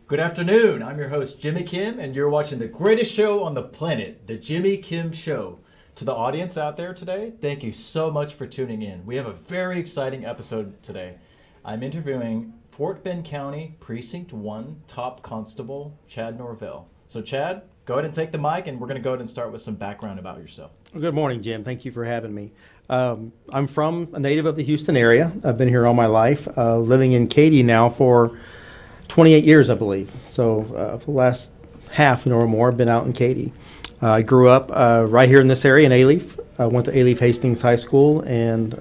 Good afternoon. I'm your host, Jimmy Kim, and you're watching the greatest show on the planet, The Jimmy Kim Show. To the audience out there today, thank you so much for tuning in. We have a very exciting episode today. I'm interviewing Fort Bend County Precinct 1 Top Constable Chad Norvell. So Chad, go ahead and take the mic, and we're going to go ahead and start with some background about yourself. Well, good morning, Jim. Thank you for having me. I'm from a native of the Houston area. I've been here all my life, living in Katy now for 28 years, I believe. So for the last half or more, I've been out in Katy. I grew up right here in this area in Alief. I went to Alief Hastings High School, and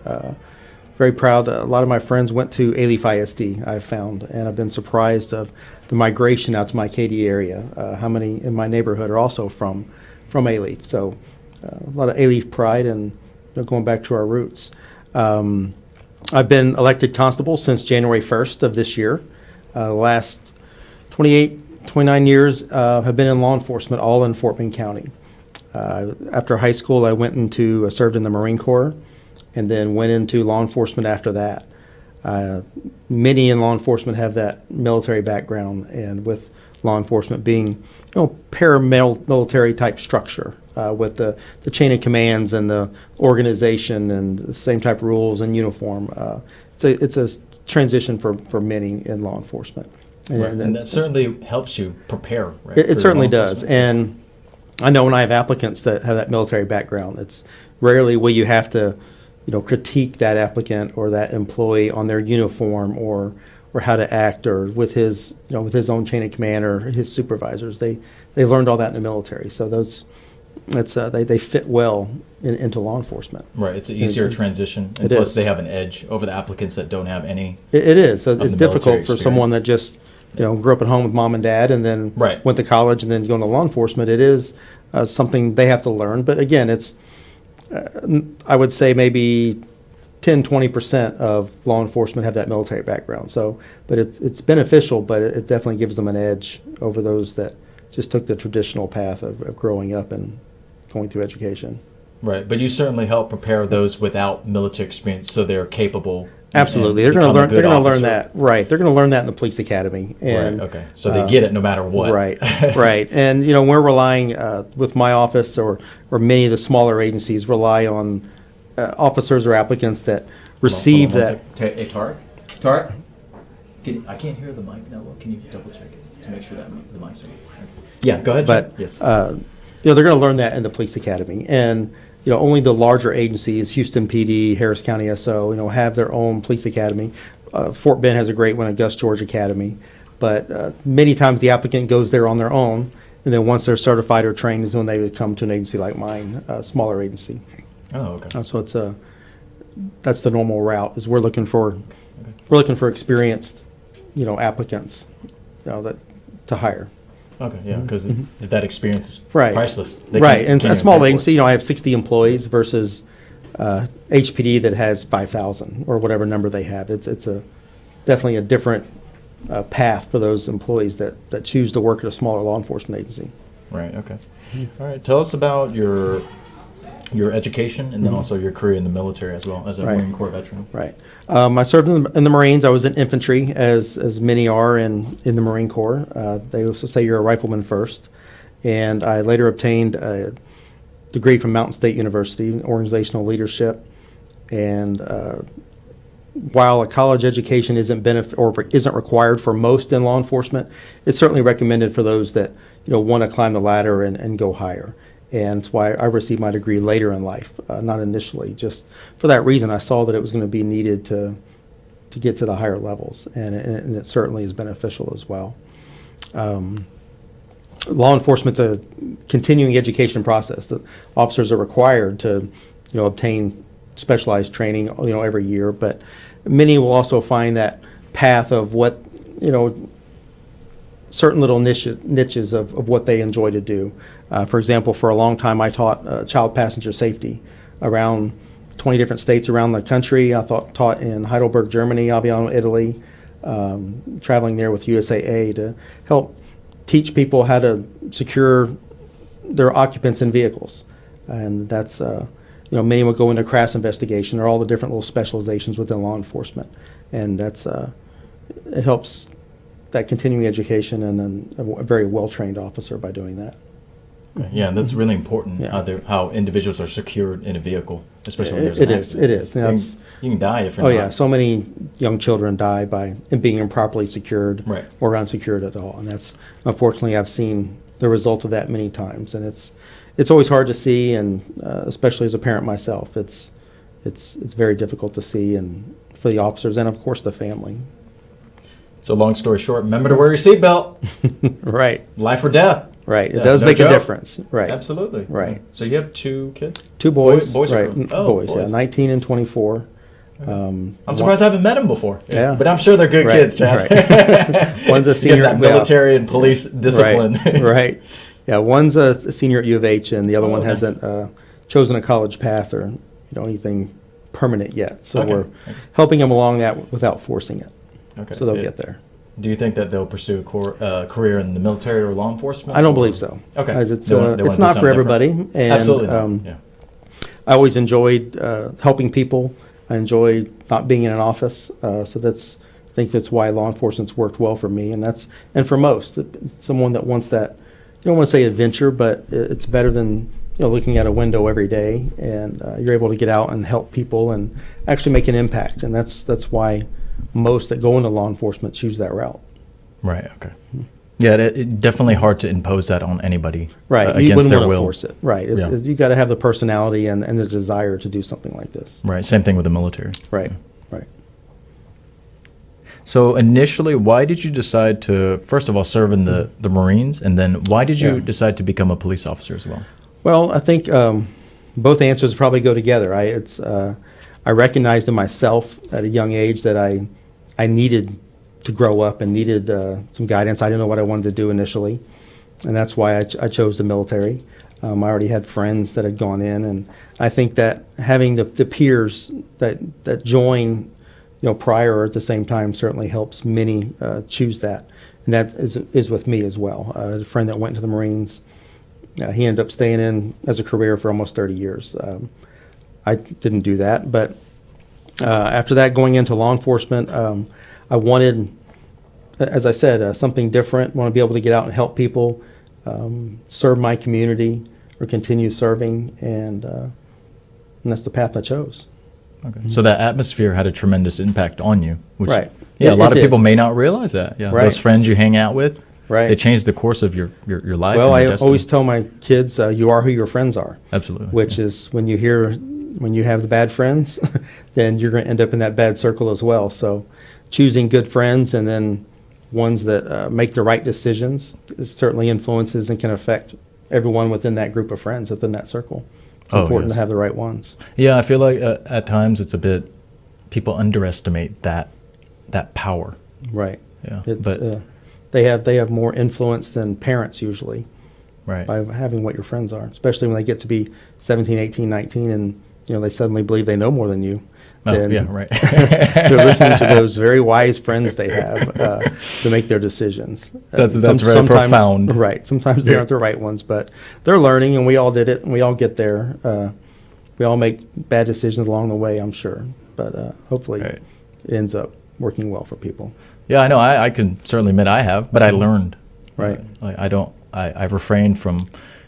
very proud. A lot of my friends went to Alief ISD, I've found, and I've been surprised of the migration out to my Katy area. How many in my neighborhood are also from Alief. So a lot of Alief pride and going back to our roots. I've been elected constable since January 1st of this year. Last 29 years have been in law enforcement, all in Fort Bend County. After high school, I went into, served in the Marine Corps, and then went into law enforcement after that. Many in law enforcement have that military background, and with law enforcement being, paramilitary type structure with the chain of commands and the organization and the same type of rules and uniform. It's a transition for many in law enforcement. And that certainly helps you prepare, right? It certainly does. And I know when I have applicants that have that military background, it's rarely will you have to, critique that applicant or that employee on their uniform or how to act or with his, with his own chain of command or his supervisors. They learned all that in the military. So they fit well into law enforcement. Right, it's an easier transition, and plus they have an edge over the applicants that don't have any. It is. So it's difficult for someone that just grew up at home with mom and dad, and then went to college, and then go into law enforcement. It is something they have to learn. But again, it's I would say maybe 10-20% of law enforcement have that military background. So, but it's beneficial, but it definitely gives them an edge over those that just took the traditional path of growing up and going through education. Right, but you certainly help prepare those without military experience, so they're capable. Absolutely, they're going to learn. They're going to learn that. Right, they're going to learn that in the police academy. And, right. Okay. So they get it no matter what. Right. Right. And we're relying with my office or many of the smaller agencies rely on officers or applicants that receive that. Hey, Tarek, I can't hear the mic now. Can you double check it to make sure that the mic's on? Yeah, go ahead. But yes. They're going to learn that in the police academy, and only the larger agencies, Houston PD, Harris County SO, have their own police academy. Fort Bend has a great one at Gus George Academy, but many times the applicant goes there on their own, and then once they're certified or trained is when they would come to an agency like mine, a smaller agency. Oh, okay. So that's the normal route. Is we're looking for experienced, applicants, that to hire. Okay, yeah, because that experience is right. priceless. Right, and a small agency, I have 60 employees versus HPD that has 5,000 or whatever number they have. It's definitely a different path for those employees that choose to work at a smaller law enforcement agency. Right. Okay. All right. Tell us about your education and then also your career in the military as well as a Marine Corps veteran. Right. I served in the Marines. I was in infantry, as many are in the Marine Corps. They also say you're a rifleman first. And I later obtained a degree from Mountain State University in organizational leadership. And while a college education isn't required for most in law enforcement, it's certainly recommended for those that want to climb the ladder and go higher. And that's why I received my degree later in life, not initially. Just for that reason, I saw that it was going to be needed to get to the higher levels, and it certainly is beneficial as well. Law enforcement's a continuing education process. The officers are required to, obtain specialized training, every year. But many will also find that path of what, certain little niches of what they enjoy to do. For example, for a long time, I taught child passenger safety around 20 different states around the country. I taught in Heidelberg, Germany, Aviano, Italy, traveling there with USAA to help teach people how to secure their occupants in vehicles. And that's, many will go into crash investigation or all the different little specializations within law enforcement. And that's, it helps that continuing education and then a very well-trained officer by doing that. Yeah, and that's really important. Yeah. How individuals are secured in a vehicle, especially when there's It an is. accident. It is. Now, You can die if you're oh not. yeah, so many young children die by being improperly secured Right. or unsecured at all, and that's unfortunately I've seen the result of that many times, and it's always hard to see, and especially as a parent myself, it's very difficult to see, and for the officers and of course the family. So long story short, remember to wear your seatbelt. Right. Life or death. Right. It Yeah, does no make joke. a difference. Right. Absolutely. Right. So you have 2 kids? Two boys. Boys or right. girls? Oh, boys. Yeah. boys. 19 and 24. I'm surprised I haven't met them before. Yeah. But I'm sure they're good Right, kids, Chad. right. One's a You get senior. that military and police discipline. Right. Right. Yeah. One's a senior at U of H, and the other one nice. hasn't chosen a college path or anything permanent yet. So Okay. we're helping them along that without forcing it. Okay. So they'll Yeah. get there. Do you think that they'll pursue a career in the military or law enforcement? I don't believe so. Okay. It's They wanna do it's not for something everybody, different? and Absolutely not. Yeah. I always enjoyed helping people. I enjoy not being in an office, so I think that's why law enforcement's worked well for me, and for most. It's someone that wants that. You don't want to say adventure, but it's better than looking out a window every day, and you're able to get out and help people and actually make an impact, and that's why most that go into law enforcement choose that route. Right. Okay. Yeah, it definitely hard to impose that on anybody. Right, you Against wouldn't their want to will. force it. Right, Yeah. you got to have the personality and the desire to do something like this. Right. Same thing with the military. Right, right. So initially, why did you decide to, first of all, serve in the Marines, and then why did you Yeah. decide to become a police officer as well? Well, I think both answers probably go together. I recognized in myself at a young age that I needed to grow up and needed some guidance. I didn't know what I wanted to do initially, and that's why I chose the military. I already had friends that had gone in, and I think that having the peers that join, prior or at the same time certainly helps many choose that, and that is with me as well. A friend that went to the Marines, he ended up staying in as a career for almost 30 years. I didn't do that, but after that, going into law enforcement, I wanted, as I said, something different. Want to be able to get out and help people, serve my community, or continue serving, and that's the path I chose. Okay. So that atmosphere had a tremendous impact on you. Which, Right. Yeah, It a lot of did. people may not realize that. Yeah. Right. Those friends you hang out with, Right. they change the course of your life. Well, and your I destiny. always tell my kids, you are who your friends are. Absolutely. Which is when you have the bad friends, then you're going to end up in that bad circle as well. So choosing good friends and then ones that make the right decisions certainly influences and can affect everyone within that group of friends, within that circle. It's important yes. to have the right ones. Yeah, I feel like at times it's a bit, people underestimate that power. Right. Yeah. It's, But they have more influence than parents usually right. by having what your friends are, especially when they get to be 17, 18, 19, and they suddenly believe they know more than you. Oh, Then yeah, right. they're listening to those very wise friends they have to make their decisions. That's very sometimes- profound. Right. Sometimes they Yeah. aren't the right ones, but they're learning, and we all did it, and we all get there. We all make bad decisions along the way, I'm sure, but hopefully Right. it ends up working well for people. Yeah, I know. I can certainly admit I have, but I learned. Right. Like I refrain from,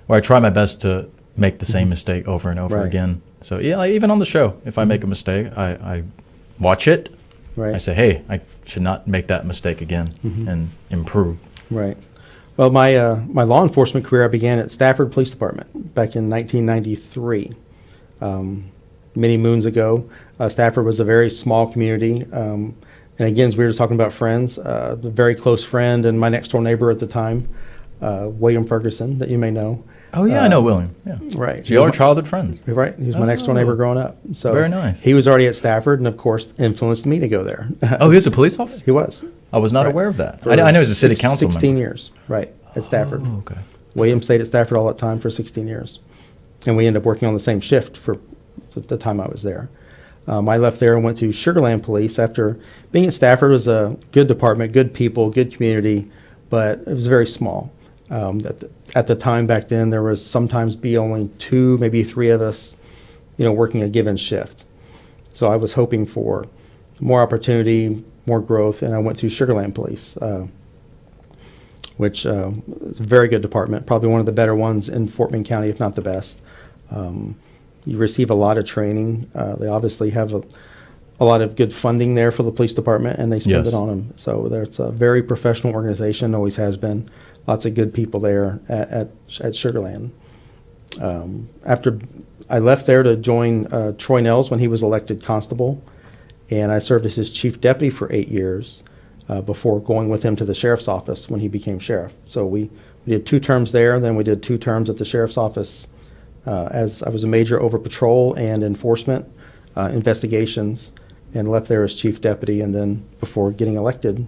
or I try my best to make the same mistake over and over Right. again. So yeah, like even on the show, if I make a mistake, I watch it. Right. I say, hey, I should not make that mistake again and improve. Right. Well, my law enforcement career I began at Stafford Police Department back in 1993. Many moons ago, Stafford was a very small community. And again, as we were just talking about friends, a very close friend and my next door neighbor at the time, William Ferguson, that you may know. Oh yeah, I know William. Yeah. Right. So you are childhood friends. Right. He was my next door neighbor growing up. So Very nice. He was already at Stafford and, of course, influenced me to go there. Oh, he was a police officer? He was. I was not Right. aware of that. For I know he was a city council 16 member. years, right, at Stafford. Oh, okay. William stayed at Stafford all that time for 16 years. And we ended up working on the same shift for the time I was there. I left there and went to Sugar Land Police after being at Stafford. It was a good department, good people, good community, but it was very small. At the time back then, there was sometimes be only 2, maybe 3 of us, working a given shift. So I was hoping for more opportunity, more growth, and I went to Sugar Land Police. which is a very good department, probably one of the better ones in Fort Bend County, if not the best. You receive a lot of training. They obviously have a lot of good funding there for the police department, and they spend Yes. it on them. So it's a very professional organization, always has been. Lots of good people there at Sugar Land. After I left there to join Troy Nels when he was elected constable, and I served as his chief deputy for 8 years before going with him to the sheriff's office when he became sheriff. So we did 2 terms there, and then we did 2 terms at the sheriff's office as I was a major over patrol and enforcement investigations, and left there as chief deputy, and then before getting elected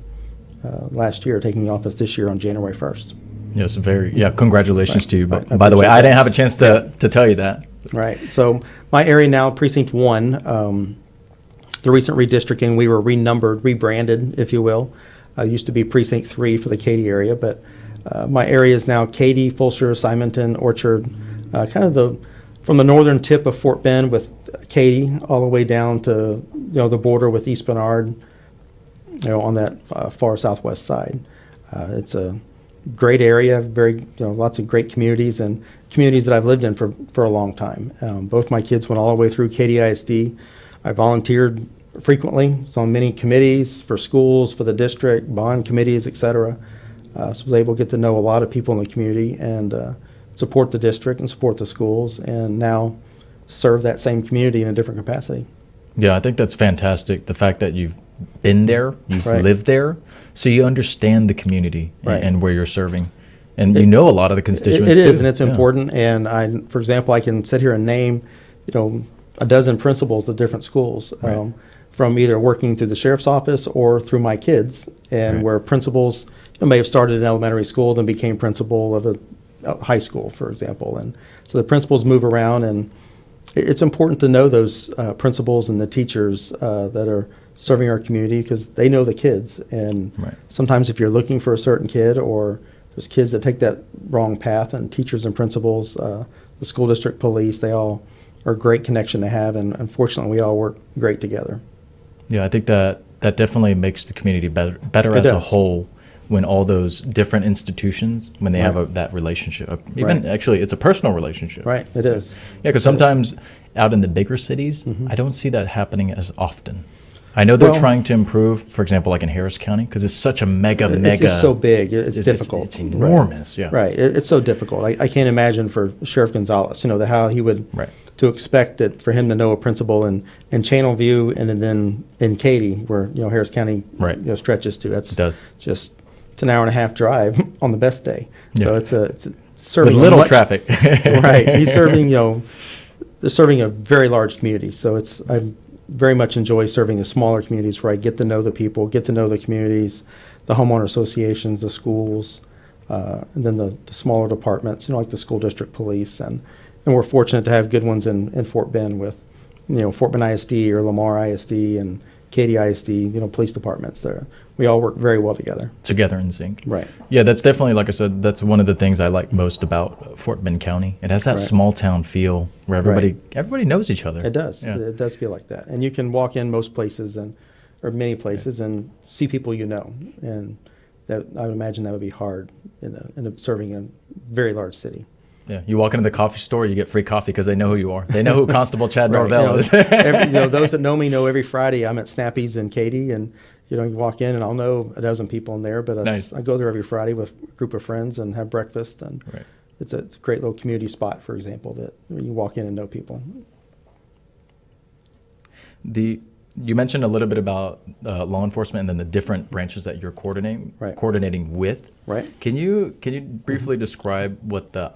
last year, taking the office this year on January 1st. Yes, congratulations to you. Right. By the way, appreciate I didn't that. have a chance to tell you that. Right. So my area now, Precinct 1, the recent redistricting, we were renumbered, rebranded, if you will. Used to be Precinct 3 for the Katy area, but my area is now Katy, Fulshear, Simonton, Orchard, kind of from the northern tip of Fort Bend with Katy all the way down to the border with East Bernard, on that far southwest side. It's a great area, very lots of great communities and communities that I've lived in for a long time. Both my kids went all the way through Katy ISD. I volunteered frequently, so on many committees for schools, for the district, bond committees, et cetera. So I was able to get to know a lot of people in the community and support the district and support the schools, and now serve that same community in a different capacity. Yeah, I think that's fantastic. The fact that you've been there, you've Right. lived there, so you understand the community Right. and where you're serving. And you know a lot of the constituents It is, too. and it's Yeah. important. And for example, I can sit here and name, a dozen principals of different schools, Right. from either working through the sheriff's office or through my kids, and Right. where principals may have started in elementary school, then became principal of a high school, for example. And so the principals move around, and it's important to know those principals and the teachers that are serving our community, because they know the kids. And Right. sometimes if you're looking for a certain kid, or there's kids that take that wrong path, and teachers and principals, the school district police, they all are a great connection to have, and unfortunately we all work great together. Yeah, I think that definitely makes the community better It as a does. whole when all those different institutions, when they Right. have that relationship. Even Right. actually, it's a personal relationship. Right, it is. Yeah, because sometimes out in the bigger cities, I don't see that happening as often. I know they're Well- trying to improve, for example, like in Harris County, because it's such a mega. It's just so big, it's difficult. It's enormous, yeah. Right, it's so difficult. I can't imagine for Sheriff Gonzalez, how he would, Right. to expect that for him to know a principal in Channelview, and then in Katy, where, Harris County Right. stretches to. That's It does. just, it's an hour and a half drive on the best day. So Yeah. it's serving With a little much- traffic. Right, he's serving, they're serving a very large community. So I very much enjoy serving the smaller communities where I get to know the people, get to know the communities, the homeowner associations, the schools, and then the smaller departments, like the school district police. And we're fortunate to have good ones in Fort Bend with, Fort Bend ISD or Lamar ISD and Katy ISD, police departments there. We all work very well together. Together in sync. Right. Yeah, that's definitely, like I said, that's one of the things I like most about Fort Bend County. It has that Right. small town feel where everybody knows each other. It does. Yeah. It does feel like that. And you can walk in most places or many places and see people and that I would imagine that would be hard in serving a very large city. Yeah, you walk into the coffee store, you get free coffee because they know who you are. They know who Constable Chad Right. Norvell is. Those that know me know every Friday I'm at Snappy's in Katy, and you walk in and I'll know a dozen people in there, but Nice. I go there every Friday with a group of friends and have breakfast, and Right. it's a great little community spot, for example, that you walk in and know people. You mentioned a little bit about law enforcement and then the different branches that you're Right. coordinating with. Right. Can you briefly describe what the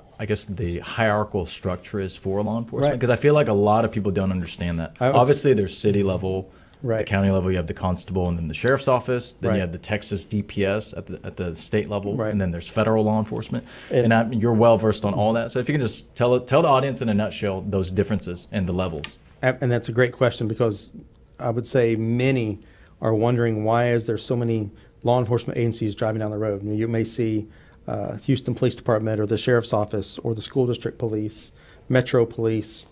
hierarchical structure is for law enforcement? Right. Because I feel like a lot of people don't understand that. I would Obviously, there's city level, Right. the county level. You have the constable, and then the sheriff's office. Then Right. you have the Texas DPS at the state level, Right. and then there's federal law enforcement. And- You're well versed on all that. So if you can just tell the audience in a nutshell those differences and the levels. And that's a great question, because I would say many are wondering, why is there so many law enforcement agencies driving down the road? You may see Houston Police Department or the Sheriff's Office or the School District Police, Metro Police.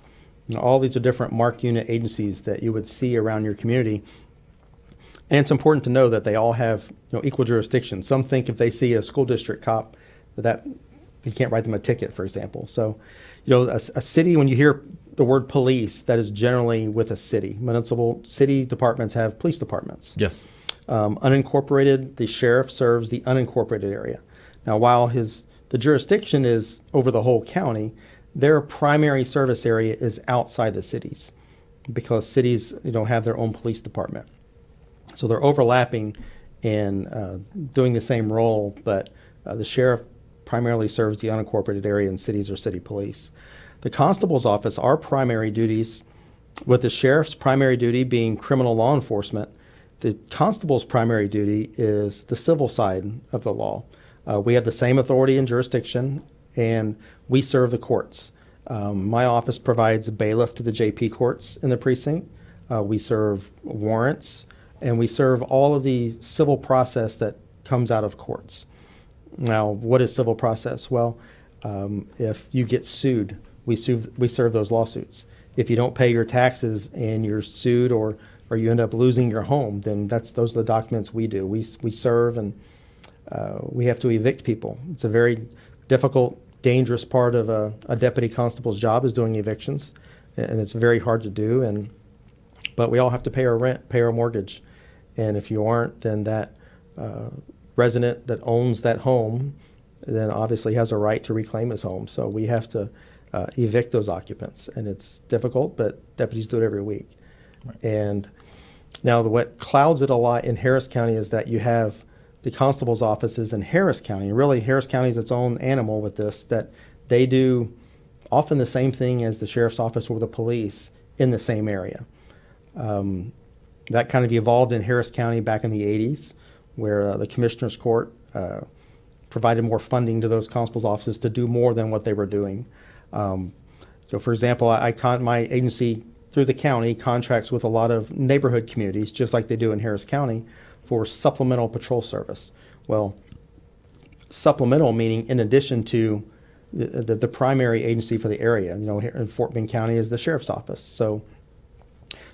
All these are different marked unit agencies that you would see around your community. And it's important to know that they all have equal jurisdiction. Some think if they see a school district cop that you can't write them a ticket, for example. So, a city, when you hear the word police, that is generally with a city. Municipal city departments have police departments. Yes. Unincorporated, the sheriff serves the unincorporated area. Now, while the jurisdiction is over the whole county, their primary service area is outside the cities because cities have their own police department. So they're overlapping and doing the same role, but the sheriff primarily serves the unincorporated area, and cities are city police. The constable's office, our primary duties, with the sheriff's primary duty being criminal law enforcement, the constable's primary duty is the civil side of the law. We have the same authority and jurisdiction, and we serve the courts. My office provides a bailiff to the JP courts in the precinct. We serve warrants, and we serve all of the civil process that comes out of courts. Now, what is civil process? Well, if you get sued, we serve those lawsuits. If you don't pay your taxes and you're sued or you end up losing your home, then those are the documents we do. We serve, and we have to evict people. It's a very difficult, dangerous part of a deputy constable's job is doing evictions, and it's very hard to do. But we all have to pay our rent, pay our mortgage, and if you aren't, then that resident that owns that home then obviously has a right to reclaim his home. So we have to evict those occupants, and it's difficult, but deputies do it every week. Right. And now what clouds it a lot in Harris County is that you have the constable's offices in Harris County. Really, Harris County is its own animal with this, that they do often the same thing as the sheriff's office or the police in the same area. That kind of evolved in Harris County back in the 80s, where the commissioner's court provided more funding to those constable's offices to do more than what they were doing. So, for example, my agency through the county contracts with a lot of neighborhood communities, just like they do in Harris County, for supplemental patrol service. Well, supplemental meaning in addition to the primary agency for the area. Here in Fort Bend County is the sheriff's office. So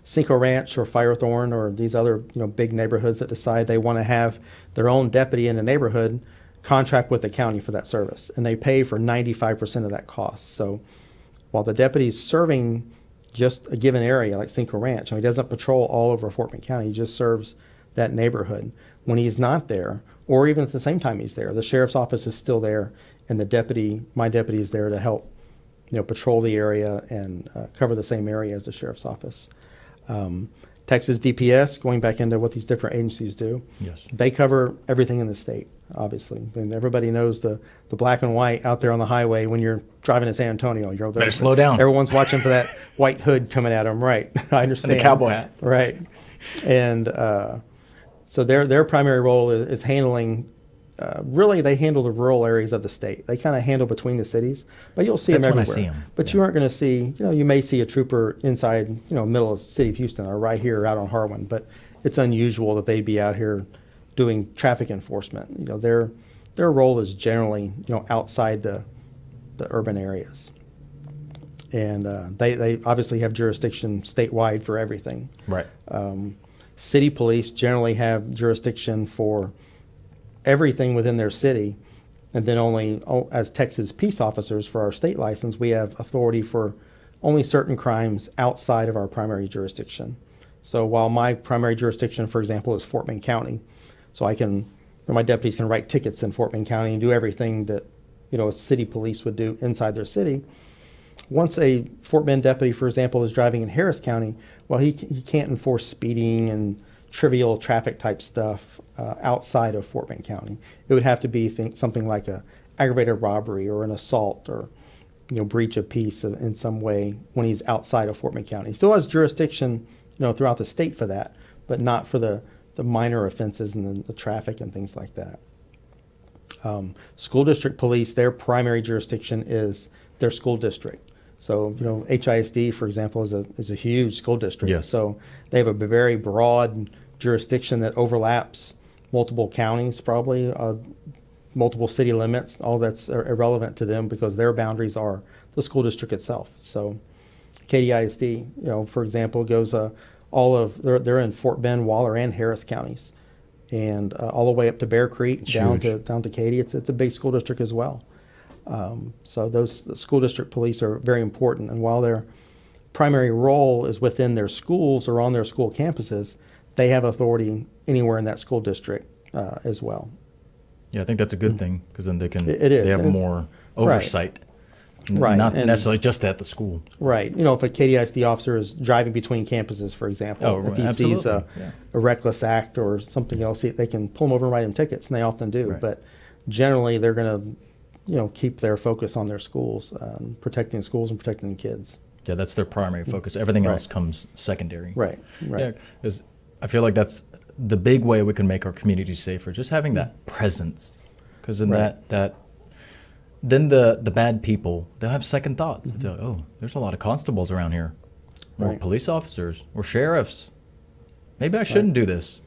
Cinco Ranch or Firethorn or these other big neighborhoods that decide they want to have their own deputy in the neighborhood contract with the county for that service, and they pay for 95% of that cost. So while the deputy's serving just a given area like Cinco Ranch, he doesn't patrol all over Fort Bend County, he just serves that neighborhood. When he's not there, or even at the same time he's there, the sheriff's office is still there, and my deputy is there to help patrol the area and cover the same area as the sheriff's office. Texas DPS, going back into what these different agencies do, yes, they cover everything in the state, obviously. And everybody knows the black and white out there on the highway when you're driving to San Antonio. Better slow down. Everyone's watching for that white hood coming at them, right? I understand. And the cowboy hat. Right. And so their primary role is handling, really they handle the rural areas of the state. They kind of handle between the cities, but you'll see them everywhere. That's when I see them. But you aren't going to see, you may see a trooper inside, middle of the city of Houston or right here out on Harwin, but it's unusual that they'd be out here doing traffic enforcement. Their role is generally, outside the urban areas. And they obviously have jurisdiction statewide for everything. Right. City police generally have jurisdiction for everything within their city, and then only as Texas peace officers for our state license, we have authority for only certain crimes outside of our primary jurisdiction. So while my primary jurisdiction, for example, is Fort Bend County, so my deputies can write tickets in Fort Bend County and do everything that a city police would do inside their city. Once a Fort Bend deputy, for example, is driving in Harris County, well, he can't enforce speeding and trivial traffic type stuff outside of Fort Bend County. It would have to be something like a aggravated robbery or an assault or breach of peace in some way when he's outside of Fort Bend County. He still has jurisdiction throughout the state for that, but not for the minor offenses and the traffic and things like that. School district police, their primary jurisdiction is their school district. So, HISD, for example, is a huge school district. Yes. So they have a very broad jurisdiction that overlaps multiple counties, probably, multiple city limits. All that's irrelevant to them because their boundaries are the school district itself. So KDISD, for example, goes they're in Fort Bend, Waller, and Harris counties, and all the way up to Bear Creek, down to Katy. It's a big school district as well. So the school district police are very important, and while their primary role is within their schools or on their school campuses, they have authority anywhere in that school district as well. Yeah, I think that's a good thing, because then they have more oversight. Right. Not necessarily just at the school. Right. If a KDISD officer is driving between campuses, for example, if he sees a reckless act or something else, they can pull him over and write him tickets, and they often do. Right. But generally, they're going to, keep their focus on their schools, protecting schools and protecting the kids. Yeah, that's their primary focus. Everything else comes secondary. Right. Yeah, because I feel like that's the big way we can make our community safer, just having that presence. Because in then the bad people, they'll have second thoughts. They'll like, oh, there's a lot of constables around here, or police officers, or sheriffs. Maybe I shouldn't do this.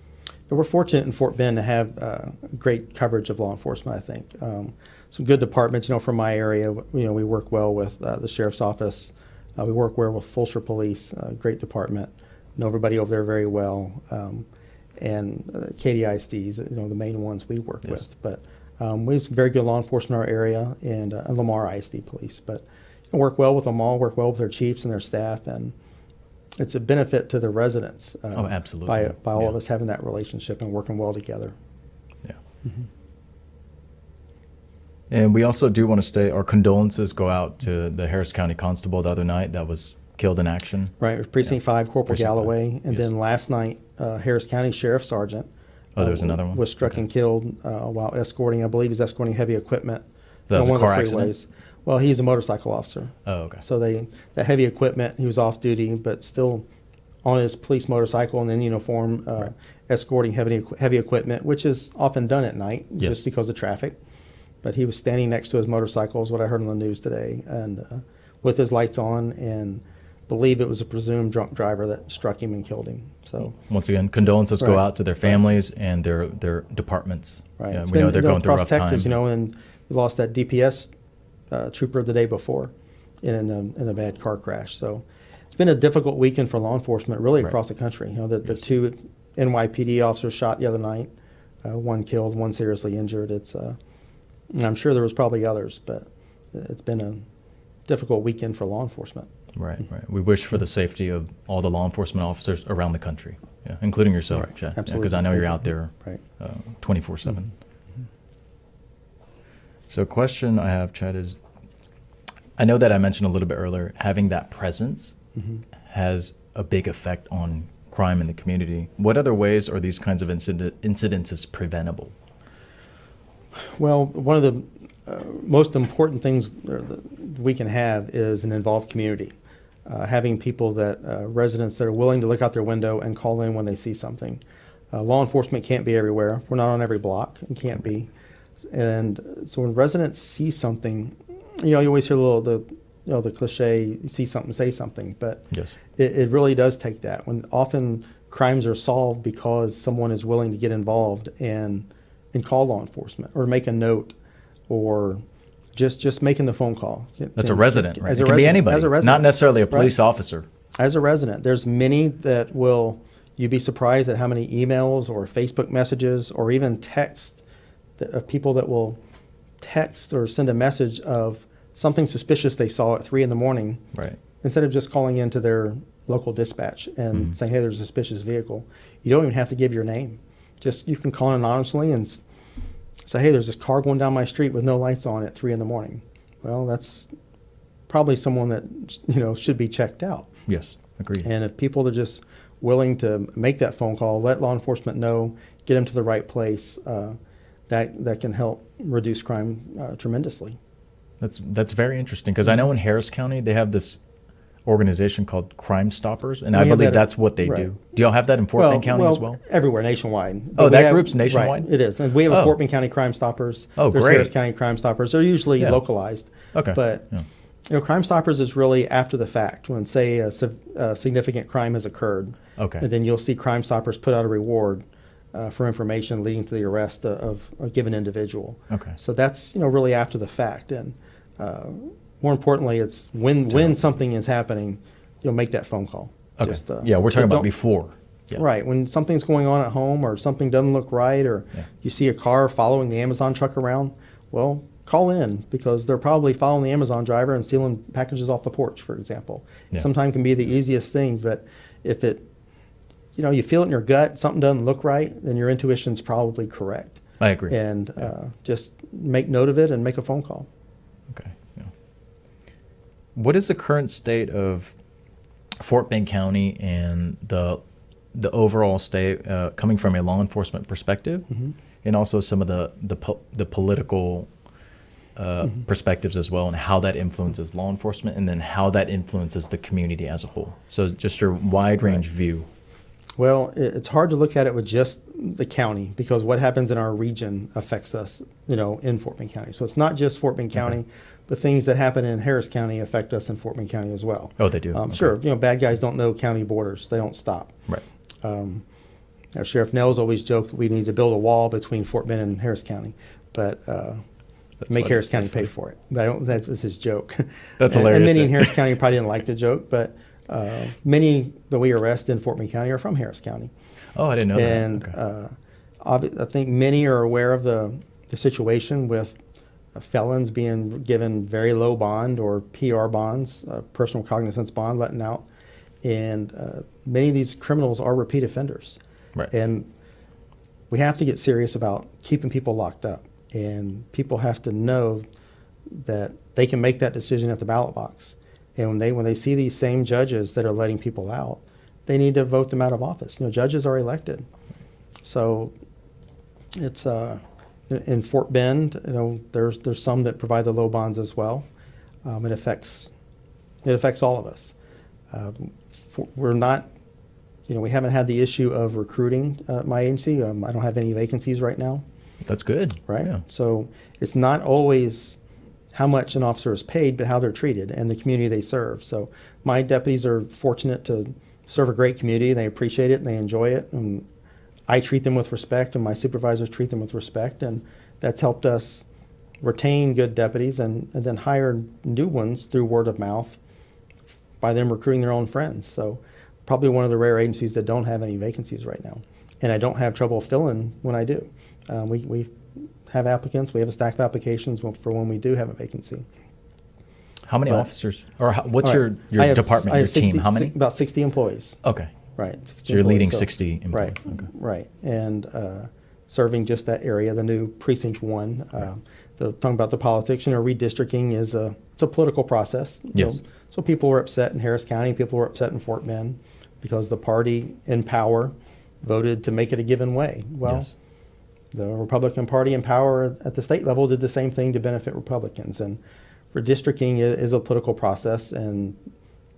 We're fortunate in Fort Bend to have great coverage of law enforcement, I think. Some good departments, from my area. We work well with the sheriff's office. We work well with Fulshear Police, great department. Know everybody over there very well. And KDISDs, the main ones we work with. But we have some very good law enforcement in our area, and Lamar ISD Police. But work well with them all, work well with their chiefs and their staff, and it's a benefit to the residents. Absolutely. By all of us having that relationship and working well together. Yeah. And we also do want to say our condolences go out to the Harris County Constable the other night that was killed in action. Right, it was Precinct 5, Corporal Galloway, and then last night, Harris County Sheriff Sergeant. Oh, there was another one? Was struck and killed while escorting, I believe he's escorting heavy equipment on one car of the freeways. Accident? Well, he's a motorcycle officer. Oh, okay. So the heavy equipment, he was off duty, but still on his police motorcycle and in uniform, escorting heavy equipment, which is often done at night just because of traffic. But he was standing next to his motorcycle, is what I heard on the news today, and with his lights on, and believe it was a presumed drunk driver that struck him and killed him. So once again, condolences go out to their families and their departments. Right. Yeah, we know they're going through a rough Texas, time. And we lost that DPS trooper the day before in a bad car crash. So it's been a difficult weekend for law enforcement, really across the country. The two NYPD officers shot the other night, one killed, one seriously injured. And I'm sure there was probably others, but it's been a difficult weekend for law enforcement. Right. We wish for the safety of all the law enforcement officers around the country, including yourself, Chad. Absolutely. Because I know you're out there 24/7. So a question I have, Chad, is I know that I mentioned a little bit earlier, having that presence has a big effect on crime in the community. What other ways are these kinds of incidences preventable? Well, one of the most important things we can have is an involved community. Having people residents that are willing to look out their window and call in when they see something. Law enforcement can't be everywhere. We're not on every block and can't be. And so when residents see something, you always hear the cliche, you see something, say something. But it really does take that. When often crimes are solved because someone is willing to get involved and call law enforcement or make a note or just making the phone call. That's a resident, right? It can be anybody, not necessarily a police officer. As a resident, there's many that you'd be surprised at how many emails or Facebook messages or even text of people that will text or send a message of something suspicious they saw at 3 a.m. Right. Instead of just calling into their local dispatch and saying, hey, there's a suspicious vehicle. You don't even have to give your name. You can call anonymously and say, hey, there's this car going down my street with no lights on at 3 a.m. Well, that's probably someone that should be checked out. Yes, agreed. And if people are just willing to make that phone call, let law enforcement know, get them to the right place, that can help reduce crime tremendously. That's very interesting, because I know in Harris County they have this organization called Crime Stoppers, and I believe that's what they do. Do y'all have that in Fort Bend County as well? Everywhere, nationwide. Oh, that group's nationwide? Right, it is. And we have a Fort Bend County Crime Stoppers. Oh, There's great. Harris County Crime Stoppers. They're usually localized. Okay. But Crime Stoppers is really after the fact, when, say, a significant crime has occurred. Okay. And then you'll see Crime Stoppers put out a reward for information leading to the arrest of a given individual. Okay. So that's really after the fact. And more importantly, it's when something is happening, you'll make that phone call. Okay. Just, yeah, we're talking about don't- before. Yeah. Right. When something's going on at home or something doesn't look right or Yeah. you see a car following the Amazon truck around, well, call in because they're probably following the Amazon driver and stealing packages off the porch, for example. Yeah. Sometimes can be the easiest thing, but if it, you feel it in your gut, something doesn't look right, then your intuition's probably correct. I agree. And just make note of it and make a phone call. Okay. Yeah. What is the current state of Fort Bend County and the overall state coming from a law enforcement perspective, and also some of the political perspectives as well, and how that influences law enforcement, and then how that influences the community as a whole. So just your wide range view. Well, it's hard to look at it with just the county because what happens in our region affects us, in Fort Bend County. So it's not just Fort Bend County, but things that happen in Harris County affect us in Fort Bend County as well. Oh, they do? Okay. Sure. Bad guys don't know county borders. They don't stop. Right. Sheriff Nels always joked that we need to build a wall between Fort Bend and Harris County, but make funny. Harris County That's pay funny. for it. But that was his joke. That's And hilarious. many in Harris County probably didn't like the joke, but many that we arrest in Fort Bend County are from Harris County. Oh, I didn't know And that. Okay. I think many are aware of the situation with felons being given very low bond or PR bonds, personal cognizance bond, letting out. And many of these criminals are repeat offenders. Right. And we have to get serious about keeping people locked up. And people have to know that they can make that decision at the ballot box. And when they see these same judges that are letting people out, they need to vote them out of office. Judges are elected. So it's in Fort Bend, there's some that provide the low bonds as well. It affects all of us. We're not, we haven't had the issue of recruiting at my agency. I don't have any vacancies right now. That's good. Right. Yeah. So it's not always how much an officer is paid, but how they're treated and the community they serve. So my deputies are fortunate to serve a great community. They appreciate it and they enjoy it. And I treat them with respect and my supervisors treat them with respect. And that's helped us retain good deputies and then hire new ones through word of mouth by them recruiting their own friends. So probably one of the rare agencies that don't have any vacancies right now. And I don't have trouble filling when I do. We have applicants. We have a stack of applications for when we do have a vacancy. How many officers, or what's All your right. I have- department, I your have 60 team? How many? About 60 employees. Okay. Right. 60 So you're employees. leading 60 employees. Right. Okay. Right. And serving just that area, the new Precinct 1. Talking about the politics, redistricting it's a political process. Yes. So people were upset in Harris County, people were upset in Fort Bend because the party in power voted to make it a given way. Well, Yes. the Republican Party in power at the state level did the same thing to benefit Republicans. And redistricting is a political process, and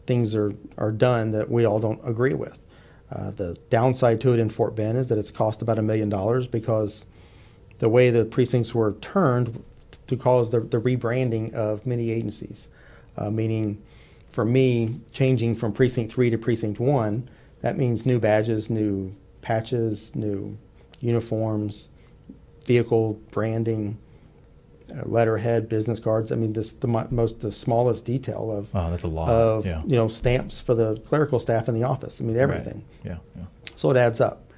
things are done that we all don't agree with. The downside to it in Fort Bend is that it's cost about $1 million because the way the precincts were turned to cause the rebranding of many agencies, meaning for me, changing from Precinct 3 to Precinct 1, that means new badges, new patches, new uniforms, vehicle branding, letterhead, business cards. I mean, the smallest detail of That's a lot. of Yeah. Stamps for the clerical staff in the office. I mean, everything. Yeah. Yeah. So it adds up,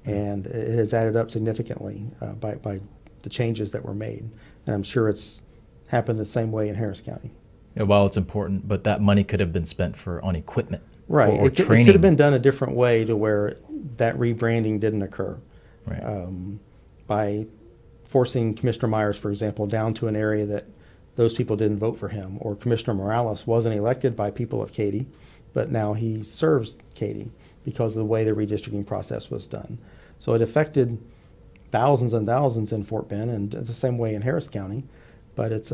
and it has added up significantly by the changes that were made. And I'm sure it's happened the same way in Harris County. Yeah, well, it's important, but that money could have been spent on equipment. Right. Or It training. could have been done a different way to where that rebranding didn't occur. Right. By forcing Commissioner Myers, for example, down to an area that those people didn't vote for him, or Commissioner Morales wasn't elected by people of Katy, but now he serves Katy because of the way the redistricting process was done. So it affected thousands and thousands in Fort Bend, and the same way in Harris County. But it's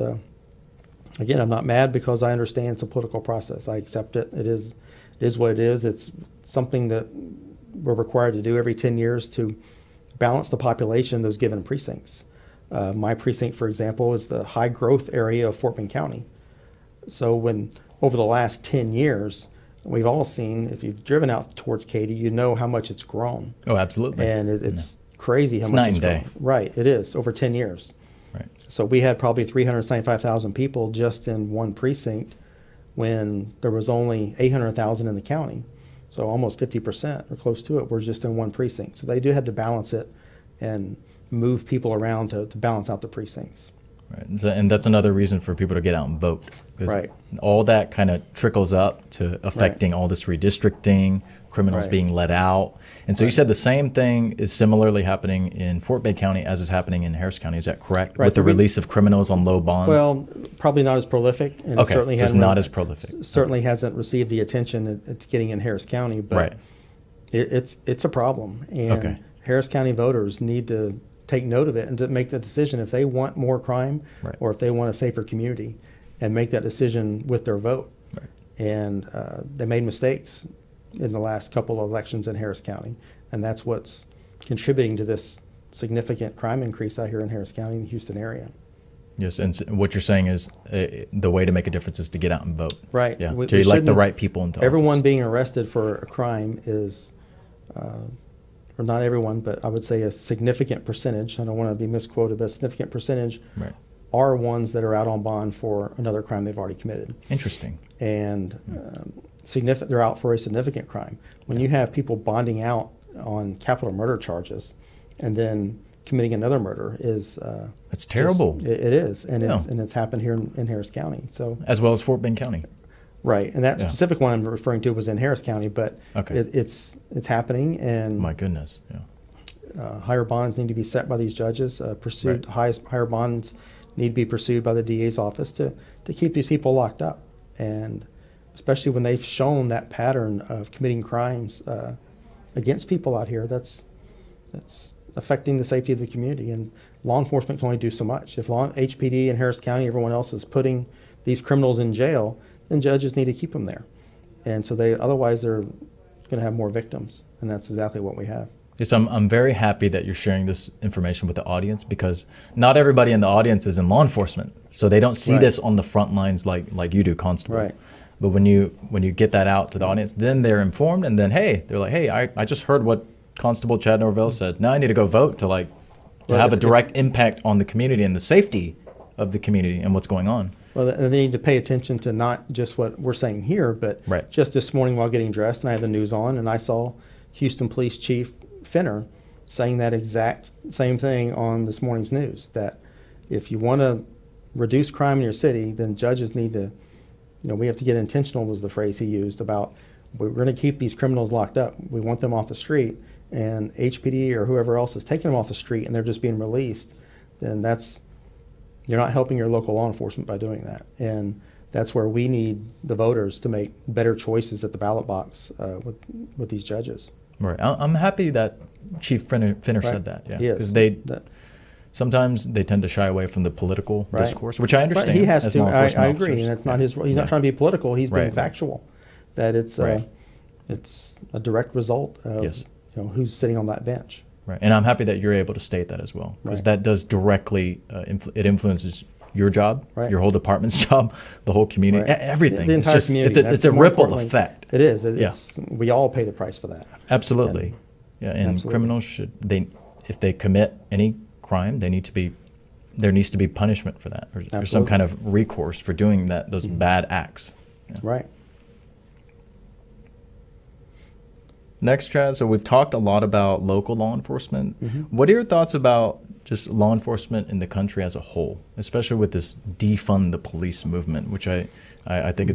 again, I'm not mad because I understand it's a political process. I accept it. It is what it is. It's something that we're required to do every 10 years to balance the population in those given precincts. My precinct, for example, is the high growth area of Fort Bend County. So when over the last 10 years, we've all seen, if you've driven out towards Katy, you know how much it's grown. Oh, absolutely. And it's crazy how It's much night it's and grown. day. Right, it is, over 10 years. Right. So we had probably 375,000 people just in one precinct when there was only 800,000 in the county. So almost 50% or close to it were just in one precinct. So they do have to balance it and move people around to balance out the precincts. Right. And that's another reason for people to get out and vote. 'Cause Right. all that kind of trickles up to affecting all this redistricting, criminals Right. being let out. And so you Right. said the same thing is similarly happening in Fort Bay County as is happening in Harris County. Is that correct? Right. With the release of criminals on low bond? Well, probably not as prolific. And Okay, certainly so it's hasn't- not as prolific. Certainly hasn't received the attention it's getting in Harris County, but Right. it's a problem. And Okay. Harris County voters need to take note of it and to make the decision if they want more crime Right. or if they want a safer community, and make that decision with their vote. Right. And they made mistakes in the last couple of elections in Harris County, and that's what's contributing to this significant crime increase out here in Harris County and the Houston area. Yes, and what you're saying is the way to make a difference is to get out and vote. Right. Yeah, We to elect the shouldn't- right people into Everyone office. being arrested for a crime is, or not everyone, but I would say a significant percentage, I don't want to be misquoted, but a significant percentage Right. are ones that are out on bond for another crime they've already committed. Interesting. And they're out for a significant crime. When you have people bonding out on capital murder charges and then committing another murder is That's terrible. It is, and Yeah. it's happened here in Harris County. So As well as Fort Bend County. right, and that Yeah. specific one I'm referring to was in Harris County, but Okay. it's happening, and My goodness. Yeah. higher bonds need to be set by these judges. Pursued higher bonds need to be pursued by the DA's office to keep these people locked up, and especially when they've shown that pattern of committing crimes against people out here, that's affecting the safety of the community. And law enforcement can only do so much. If HPD and Harris County, everyone else is putting these criminals in jail, then judges need to keep them there. And so otherwise they're going to have more victims, and that's exactly what we have. Yes, I'm very happy that you're sharing this information with the audience, because not everybody in the audience is in law enforcement, so they don't see Right. this on the front lines like you do, Constable. Right. But when you get that out to the audience, then they're informed, and then they're like, hey, I just heard what Constable Chad Norvell said. Now I need to go vote to Well, have a if- direct impact on the community and the safety of the community and what's going on. Well, they need to pay attention to not just what we're saying here, but Right. just this morning while getting dressed, and I had the news on, and I saw Houston Police Chief Finner saying that exact same thing on this morning's news, that if you want to reduce crime in your city, then judges need to, we have to get intentional, was the phrase he used, about we're going to keep these criminals locked up. We want them off the street, and HPD or whoever else is taking them off the street and they're just being released, then you're not helping your local law enforcement by doing that. And that's where we need the voters to make better choices at the ballot box with these judges. Right. I'm happy that Chief Finner Right. said that. Yeah. He is. Because sometimes they tend to shy away from the political Right. discourse, which I understand. But he has as to. law I enforcement agree, officers. and it's not his. He's Yeah. not trying to be political. He's being Right. factual. That it's Right. it's a direct result of Yes. Who's sitting on that bench. Right, and I'm happy that you're able to state that as well, because Right. that does directly it influences your job, Right. your whole department's job, the whole community, Right. everything. The It's entire just- community. It's a More ripple importantly, effect. It is. Yeah. We all pay the price for that. Absolutely, yeah. And Absolutely. criminals if they commit any crime, there needs to be punishment for that, or some Absolutely. kind of recourse for doing those bad acts. Yeah. Right. Next, Chad, so we've talked a lot about local law enforcement. Mm-hmm. What are your thoughts about just law enforcement in the country as a whole, especially with this defund the police movement, which I think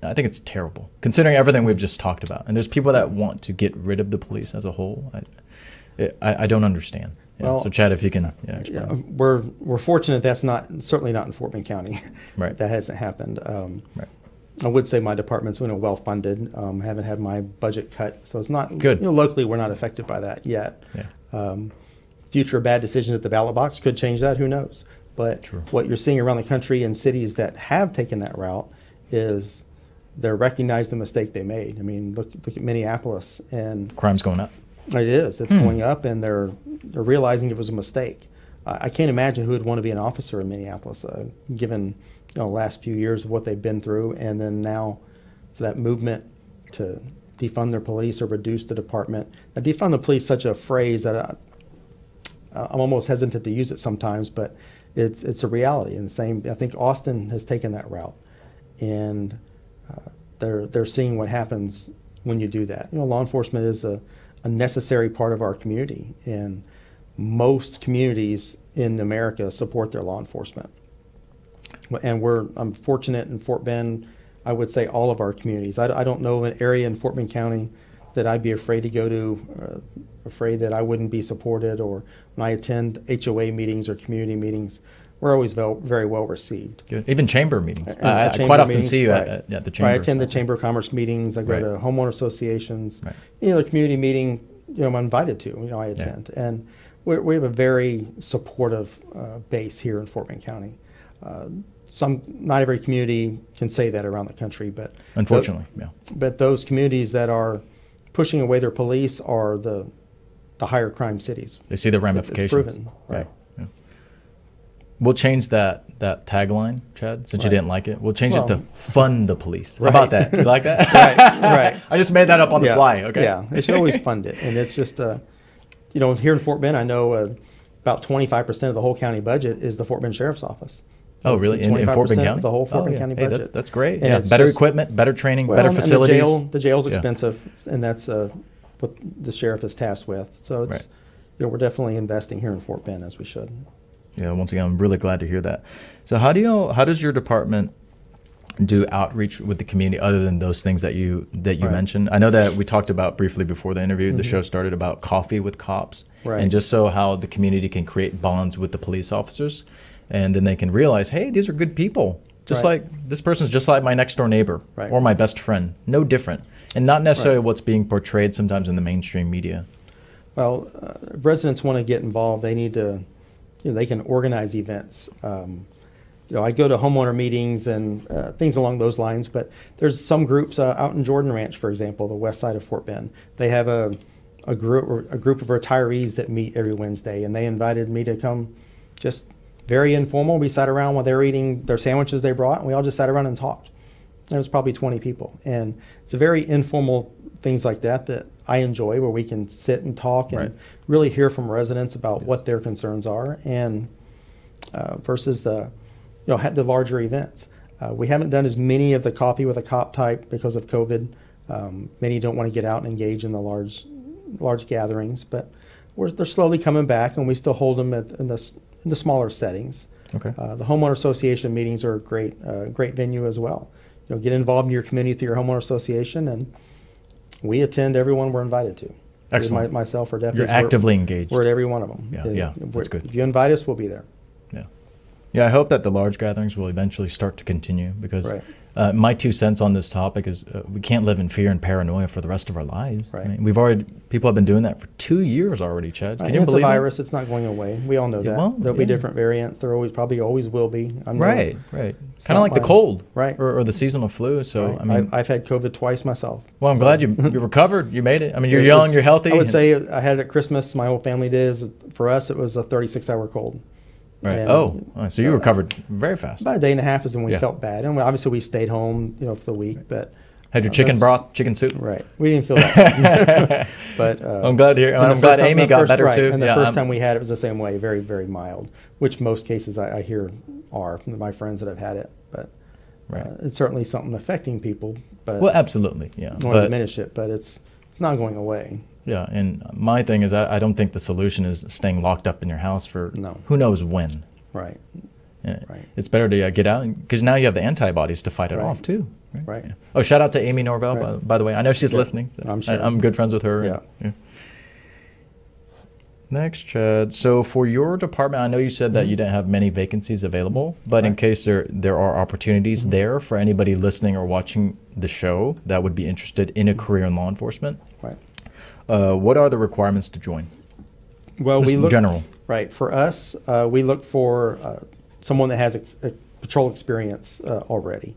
I think it's terrible, considering everything we've just talked about. And there's people that want to get rid of the police as a whole. I don't understand. Yeah. Well, So, Chad, if you can explain. Yeah, we're fortunate that's certainly not in Fort Bend County. Right. That hasn't happened. Right. I would say my department's well funded. Haven't had my budget cut, so it's not Good. Locally, we're not affected by that yet. Yeah. Future bad decisions at the ballot box could change that. Who knows? But True. what you're seeing around the country in cities that have taken that route is they recognize the mistake they made. I mean, look at Minneapolis, and Crime's going up. it is. It's going up, and they're realizing it was a mistake. I can't imagine who would want to be an officer in Minneapolis, given the last few years of what they've been through, and then now for that movement to defund their police or reduce the department. Now, defund the police is such a phrase that I'm almost hesitant to use it sometimes, but it's a reality. And I think Austin has taken that route, and they're seeing what happens when you do that. Law enforcement is a necessary part of our community, and most communities in America support their law enforcement. And I'm fortunate in Fort Bend. I would say all of our communities. I don't know of an area in Fort Bend County that I'd be afraid to go to, afraid that I wouldn't be supported, or when I attend HOA meetings or community meetings, we're always very well received. Good. Even chamber meetings. I Chamber quite often meetings, see you right. at the chamber. I attend the Chamber of Commerce meetings. I go Right. to homeowner associations. Right. Any other community meeting, I'm invited to. I attend, and we have a very supportive base here in Fort Bend County. Not every community can say that around the country, but Unfortunately, yeah. But those communities that are pushing away their police are the higher crime cities. They see the ramifications. It's proven, right? Yeah. We'll change that tagline, Chad, since you Right. didn't like it. We'll change it to Well, fund the police. Right. How about that? You like that? Right. I just made that up on the fly. Okay. Yeah, they should always fund it, and it's just here in Fort Bend, I know about 25% of the whole county budget is the Fort Bend Sheriff's Office. Oh, really? In Fort Bend 25% County? of the whole Fort Oh, Bend yeah. County Hey, budget. that's great. And Yeah, it's better just- equipment, better training, Well, better and facilities. the jail's Yeah. expensive, and that's what the sheriff is tasked with. So it's Right. we're definitely investing here in Fort Bend, as we should. Yeah, once again, I'm really glad to hear that. So how does your department do outreach with the community other than those things that you Right. mentioned? I know that we talked about briefly before the interview, the show started about coffee with cops. Right. And just so how the community can create bonds with the police officers, and then they can realize, hey, these are good people. Just Right. like this person's just like my next door neighbor Right. or my best friend. No different. And not necessarily what's being portrayed sometimes in the mainstream media. Well, residents want to get involved. They need to, they can organize events. I go to homeowner meetings and things along those lines, but there's some groups out in Jordan Ranch, for example, the west side of Fort Bend. They have a group of retirees that meet every Wednesday, and they invited me to come, just very informal. We sat around while they were eating their sandwiches they brought, and we all just sat around and talked. There was probably 20 people, and it's a very informal things like that I enjoy, where we can sit and talk and Right. really hear from residents about what their concerns are, and versus the larger events. We haven't done as many of the coffee with a cop type because of COVID. Many don't want to get out and engage in the large gatherings, but they're slowly coming back, and we still hold them in the smaller settings. Okay. The homeowner association meetings are a great venue as well. Get involved in your community through your homeowner association, and we attend every one we're invited to. Excellent. Myself or You're deputies. actively engaged. We're at every one of them. Yeah, that's good. If you invite us, we'll be there. Yeah, I hope that the large gatherings will eventually start to continue, because Right. my 2 cents on this topic is we can't live in fear and paranoia for the rest of our lives. Right. I mean, people have been doing that for 2 years already, Chad. Can And you it's a believe it? virus. It's not going away. We all know Yeah, that. well, There'll be yeah. different variants. There probably always will be. Right. It's Kind of not like the my- cold, Right. or the seasonal flu. So Right. I mean, I've had COVID twice myself. well, I'm So- glad you recovered. You made it. I mean, you're It young, was- you're healthy. I would say I had it at Christmas. My whole family did. For us, it was a 36-hour cold. Right. And, So you recovered very fast. About a day and a half is when we Yeah. felt bad, and obviously we stayed home, for the week. But Had your chicken that's- broth, chicken soup. right, we didn't feel that. But I'm glad to hear. and the I'm glad first time- Amy the got first- better right, too. And the Yeah, first time we had it was the same way, very, very mild, which most cases I hear are from my friends that have had it. But Right. it's certainly something affecting people. But Well, absolutely. Yeah. I don't want But- to diminish it, but it's not going away. Yeah, and my thing is, I don't think the solution is staying locked up in your house for No. who knows when. Right. Yeah. Right. It's better to get out, because now you have the antibodies to fight it Right. off too. Right. Yeah. Oh, shout out to Amy Norvell, Right. by the way. I know she's Yeah. listening. So I'm sure. I'm good friends with her. Yeah. Next, Chad. So for your department, I know you said that you didn't have many vacancies available, but in Right. case there are opportunities there for anybody listening or watching the show that would be interested in a career in law enforcement, Right. what are the requirements to join? Well, Just we in look general. Right. For us, we look for someone that has patrol experience already.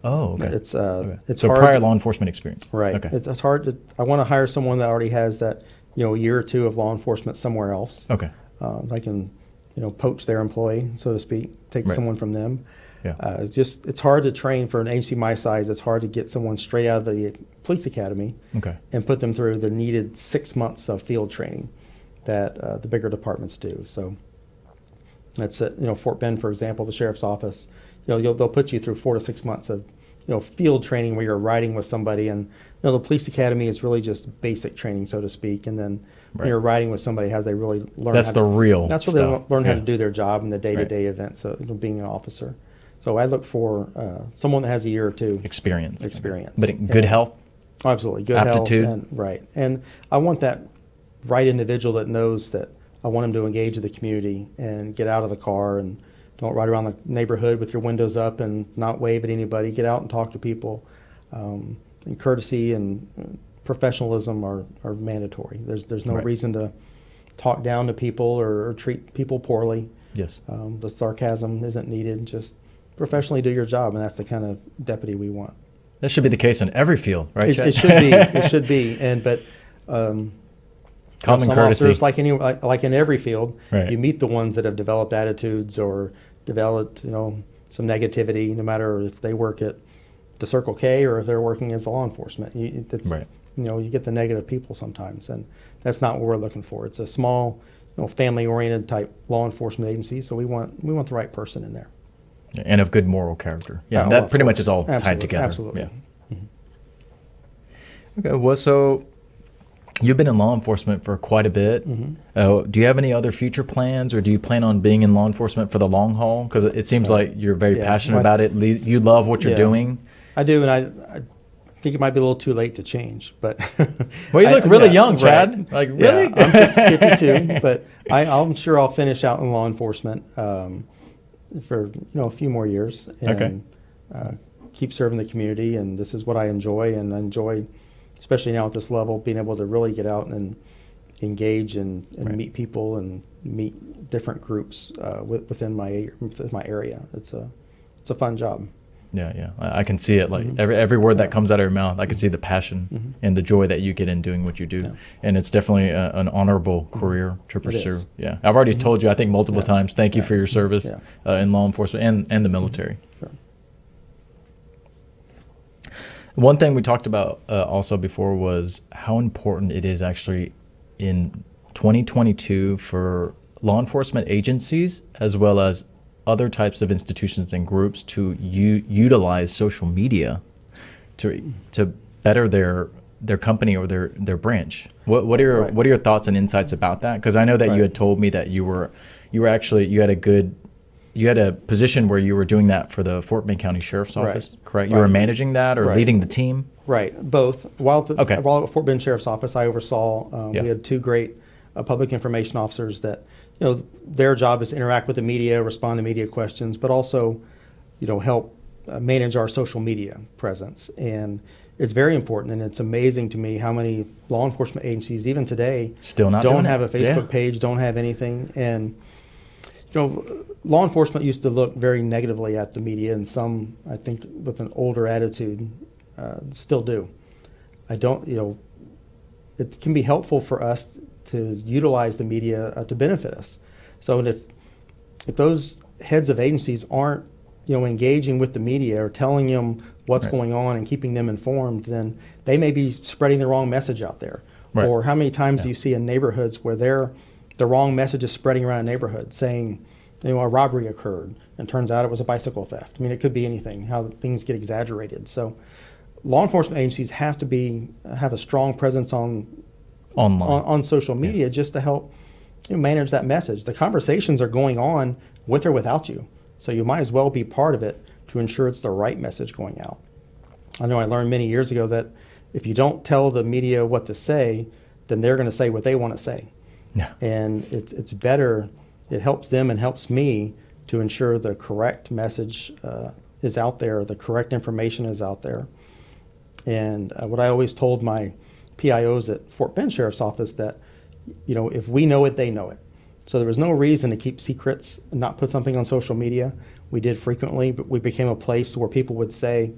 Oh, okay. It's Okay. it's so hard. prior law enforcement experience. Right. Okay. It's hard to. I want to hire someone that already has that, a year or two of law enforcement somewhere else. Okay. I can, poach their employee, so to speak, take Right. someone from them. Yeah. It's hard to train for an agency my size. It's hard to get someone straight out of the police academy Okay. and put them through the needed 6 months of field training that the bigger departments do. So that's it. Fort Bend, for example, the sheriff's office, they'll put you through 4 to 6 months of field training where you're riding with somebody, and the police academy is really just basic training, so to speak, and then when you're riding with somebody, how they really learn. That's the real. That's where stuff. they learn how to do their job in the day-to-day events of being an officer. So I look for someone that has a year or two experience, but good health. Absolutely, good aptitude. health, and I want that right individual that knows that I want them to engage with the community and get out of the car and don't ride around the neighborhood with your windows up and not wave at anybody. Get out and talk to people. And courtesy and professionalism are mandatory. There's no reason to talk down to people or treat people poorly. Yes. The sarcasm isn't needed. Just professionally do your job, and that's the kind of deputy we want. That should be the case in every field, right, Chad? It should be. It should be. But common some courtesy, officers, like in every field, right. You meet the ones that have developed attitudes or developed some negativity, no matter if they work at the Circle K or if they're working as law enforcement. You get the negative people sometimes, and that's not what we're looking for. It's a small, family-oriented type law enforcement agency, so we want the right person in there. And of good moral character. Yeah, that pretty much is all tied together. Absolutely. Yeah. Mm-hmm. Okay, well, so you've been in law enforcement for quite a bit. Mm-hmm. Do you have any other future plans, or do you plan on being in law enforcement for the long haul? Because it seems like you're very passionate about it. You love what you're doing. I do, and I think it might be a little too late to change. But well, you look really young, Chad. Right. Like, really? Yeah, I'm 52, but I'm sure I'll finish out in law enforcement for a few more years and keep serving the community. And this is what I enjoy, and I enjoy, especially now at this level, being able to really get out and engage and meet people and meet different groups within my area. It's a fun job. Yeah. I can see it. Like every word that comes out of your mouth, I can see the passion and the joy that you get in doing what you do. Yeah. And it's definitely an honorable career to pursue. Yeah. I've already told you, I think multiple times, thank you for your service in law enforcement and the military. Sure. One thing we talked about also before was how important it is actually in 2022 for law enforcement agencies as well as other types of institutions and groups to utilize social media to better their company or their branch. What are your thoughts and insights about that? Because I know that you had told me that you had a position where you were doing that for the Fort Bend County Sheriff's Office, correct? You were managing that or leading the team? Right, both. While at Fort Bend Sheriff's Office, I oversaw. We had two great public information officers that. Their job is to interact with the media, respond to media questions, but also, help manage our social media presence. And it's very important, and it's amazing to me how many law enforcement agencies, even today, still don't have a Facebook page, don't have anything. And, law enforcement used to look very negatively at the media, and some, I think, with an older attitude, still do. It can be helpful for us to utilize the media to benefit us. So if those heads of agencies aren't engaging with the media or telling them what's going on and keeping them informed, then they may be spreading the wrong message out there. Right. Or how many times do you see in neighborhoods where the wrong message is spreading around a neighborhood saying a robbery occurred and turns out it was a bicycle theft. I mean, it could be anything, how things get exaggerated. So law enforcement agencies have to have a strong presence on social media just to help manage that message. The conversations are going on with or without you, so you might as well be part of it to ensure it's the right message going out. I know I learned many years ago that if you don't tell the media what to say, then they're going to say what they want to say. Yeah. And it's better, it helps them and helps me to ensure the correct message is out there, the correct information is out there. And what I always told my PIOs at Fort Bend Sheriff's Office that, if we know it, they know it. So there was no reason to keep secrets and not put something on social media. We did frequently, but we became a place where people would say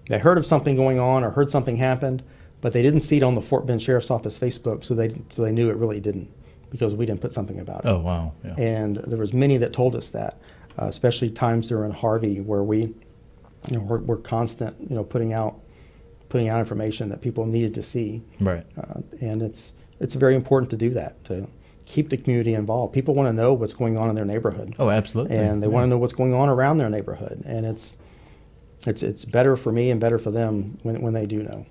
they heard of something going on or heard something happened, but they didn't see it on the Fort Bend Sheriff's Office Facebook, so they knew it really didn't because we didn't put something about it. Oh, wow. Yeah. And there was many that told us that, especially times during Harvey where we're constant, putting out information that people needed to see. Right. And it's very important to do that, to keep the community involved. People want to know what's going on in their neighborhood. Oh, absolutely. And they want to know what's going on around their neighborhood. And It's better for me and better for them when they do know.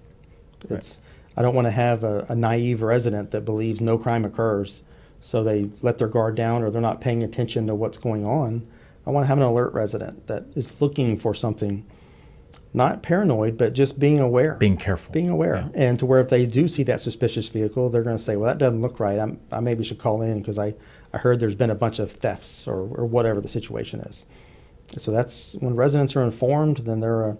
I don't want to have a naive resident that believes no crime occurs, so they let their guard down or they're not paying attention to what's going on. I want to have an alert resident that is looking for something, not paranoid, but just being aware. Being careful. Being aware. Yeah. And to where if they do see that suspicious vehicle, they're going to say, well, that doesn't look right. I maybe should call in because I heard there's been a bunch of thefts or whatever the situation is. So that's when residents are informed, then they're a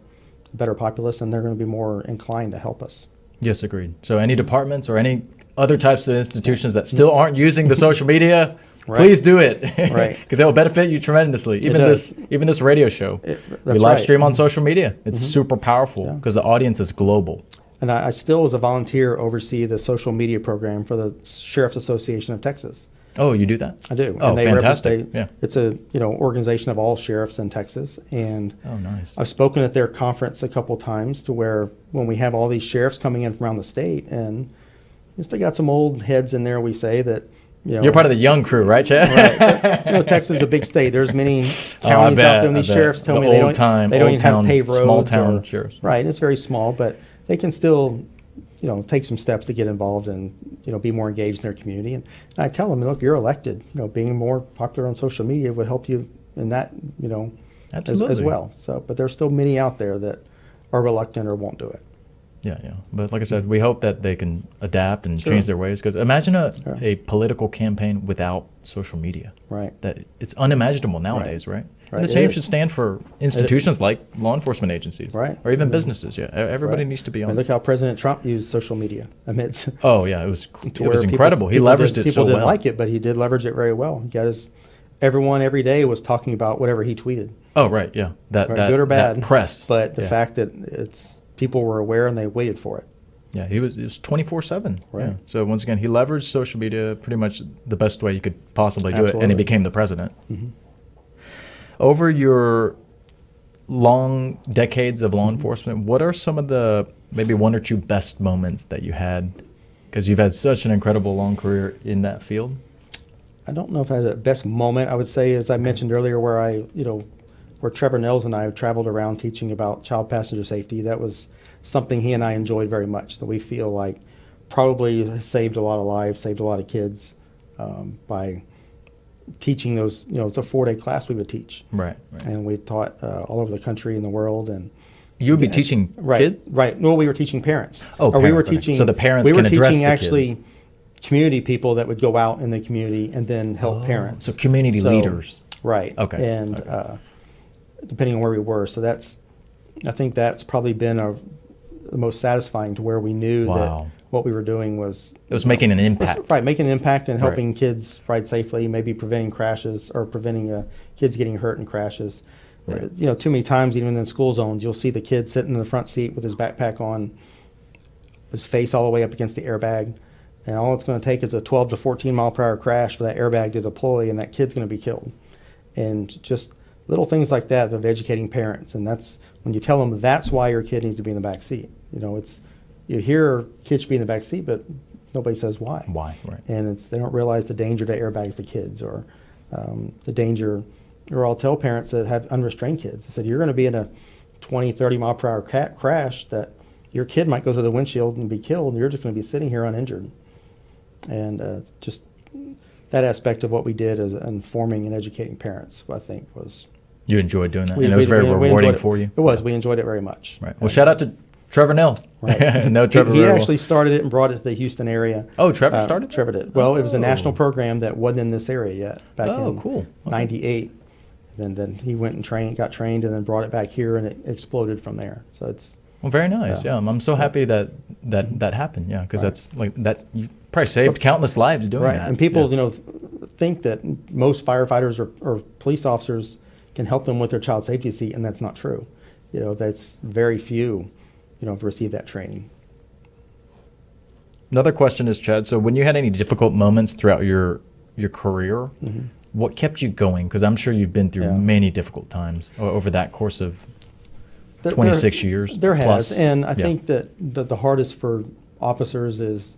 better populace and they're going to be more inclined to help us. Yes, agreed. So any departments or any other types of institutions that still aren't using the social media, please do it. Right. Because it will benefit you tremendously. Even this radio show. We live stream on social media. It's super powerful because the audience is global. And I still, as a volunteer, oversee the social media program for the Sheriff's Association of Texas. Oh, you do that? I do. Oh, and they fantastic. Yeah. It's a organization of all sheriffs in Texas. And oh, nice. I've spoken at their conference a couple times to where when we have all these sheriffs coming in from around the state, and they got some old heads in there, we say that, you're part of the young crew, right, Chad? Right. But, Texas is a big state. There's many counties out there, and these sheriffs tell me they don't even have paved roads. Small town sheriffs. Right, and it's very small, but they can still take some steps to get involved and, be more engaged in their community. And I tell them, look, you're elected. Being more popular on social media would help you in that, as well. So, but there's still many out there that are reluctant or won't do it. Yeah. But like I said, we hope that they can adapt and change their ways. Because imagine a political campaign without social media. Right. That it's unimaginable nowadays, right? And the same should stand for institutions like law enforcement agencies, right? Or even businesses. Yeah, everybody needs to be on. Look how President Trump used social media amidst. Oh yeah, it was incredible. He leveraged it so well. People didn't like it, but he did leverage it very well. He got everyone every day was talking about whatever he tweeted. Oh right, yeah, that good or bad that press. But the fact that people were aware and they waited for it. Yeah, it was 24/7. Right. Yeah. So once again, he leveraged social media pretty much the best way you could possibly do it, and he became the president. Mm-hmm. Over your long decades of law enforcement, what are some of the maybe one or two best moments that you had? Because you've had such an incredible long career in that field. I don't know if I had a best moment. I would say, as I mentioned earlier, where where Trevor Nels and I traveled around teaching about child passenger safety. That was something he and I enjoyed very much, that we feel like probably saved a lot of lives, saved a lot of kids by teaching those. It's a 4-day class we would teach. Right. And we taught all over the country and the world. And you would be teaching kids? Right. Well, we were teaching parents. Oh, parents. We were teaching. So the parents can address the kids. We were teaching actually community people that would go out in the community and then help parents. So community leaders. Right. Okay. And depending on where we were. So I think that's probably been the most satisfying, to where we knew that what we were doing was... It was making an impact. Right, making an impact and helping kids ride safely, maybe preventing crashes or preventing kids getting hurt in crashes. Right. Too many times, even in school zones, you'll see the kid sitting in the front seat with his backpack on, his face all the way up against the airbag, and all it's going to take is a 12 to 14 mile per hour crash for that airbag to deploy, and that kid's going to be killed. And just little things like that of educating parents, and that's when you tell them that's why your kid needs to be in the back seat. You hear kids should be in the back seat, but nobody says why. Why, right? And they don't realize the danger to airbags for kids, or the danger. Or I'll tell parents that have unrestrained kids, I said, you're going to be in a 20, 30 mile per hour crash that your kid might go through the windshield and be killed, and you're just going to be sitting here uninjured. And just that aspect of what we did as informing and educating parents, I think was... You enjoyed doing that, and it was very rewarding for you. It was. We enjoyed it very much. Right. Well, shout out to Trevor Nels. Right. No, Trevor. He actually started it and brought it to the Houston area. Oh, Trevor started? Trevor did. Well, it was a national program that wasn't in this area yet back in cool. Okay. 98. And then he went and got trained, and then brought it back here, and it exploded from there. So it's... Well, very nice. Yeah, I'm so happy that happened. Yeah, because that's you probably saved countless lives doing that. And people, think that most firefighters or police officers can help them with their child safety seat, and that's not true. That's very few, have received that training. Another question is, Chad, so when you had any difficult moments throughout your career, what kept you going? Because I'm sure you've been through many difficult times over that course of 26 years. There plus. has, and I think that the hardest for officers is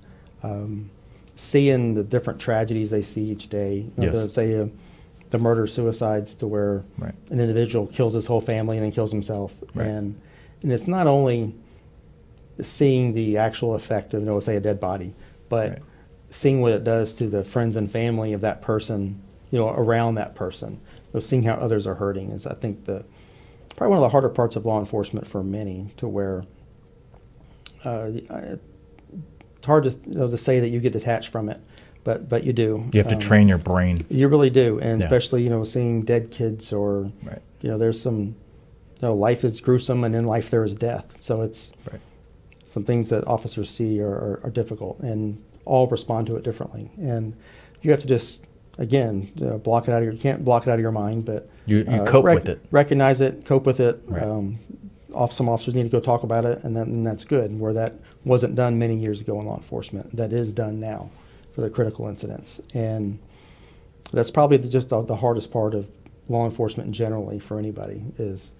seeing the different tragedies they see each day. Yes. Say the murder-suicides to where Right. an individual kills his whole family and then kills himself. Right. And it's not only seeing the actual effect of, say, a dead body, but Right. seeing what it does to the friends and family of that person, around that person. Seeing how others are hurting is, I think, probably one of the harder parts of law enforcement for many, to where it's hard to say that you get detached from it, but you do. You have to train your brain. You really do, and Yeah. especially seeing dead kids, or Right. there's some, life is gruesome, and in life there is death. So it's Right. some things that officers see are difficult, and all respond to it differently. And you have to just, again, block it out of you can't block it out of your mind, but You cope with it. Recognize it, cope with it. Right. Some officers need to go talk about it, and that's good. Where that wasn't done many years ago in law enforcement, that is done now for the critical incidents. And that's probably just the hardest part of law enforcement generally for anybody is,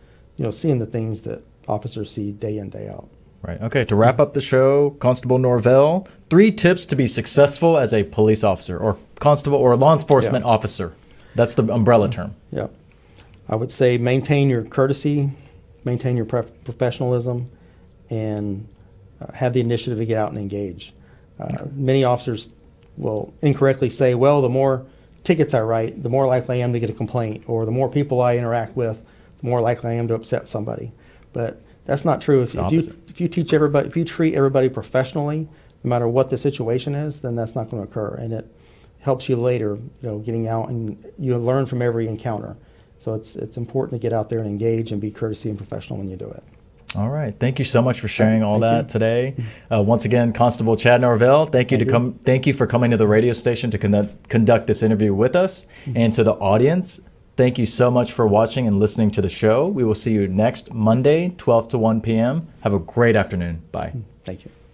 seeing the things that officers see day in, day out. Right. Okay. To wrap up the show, Constable Norvell, 3 tips to be successful as a police officer or constable or law enforcement officer. That's the umbrella term. Yeah. I would say maintain your courtesy, maintain your professionalism, and have the initiative to get out and engage. Many officers will incorrectly say, well, the more tickets I write, the more likely I am to get a complaint, or the more people I interact with, the more likely I am to upset somebody. But that's not true. If you treat everybody professionally, no matter what the situation is, then that's not going to occur, and it helps you later, getting out, and you learn from every encounter. So it's important to get out there and engage and be courteous and professional when you do it. All right. Thank you so much for sharing all Thank that you. today. Once again, Constable Chad Norvell, thank you for coming to the radio station to conduct this interview with us. And to the audience, thank you so much for watching and listening to the show. We will see you next Monday, 12 to 1 p.m. Have a great afternoon. Bye. Thank you.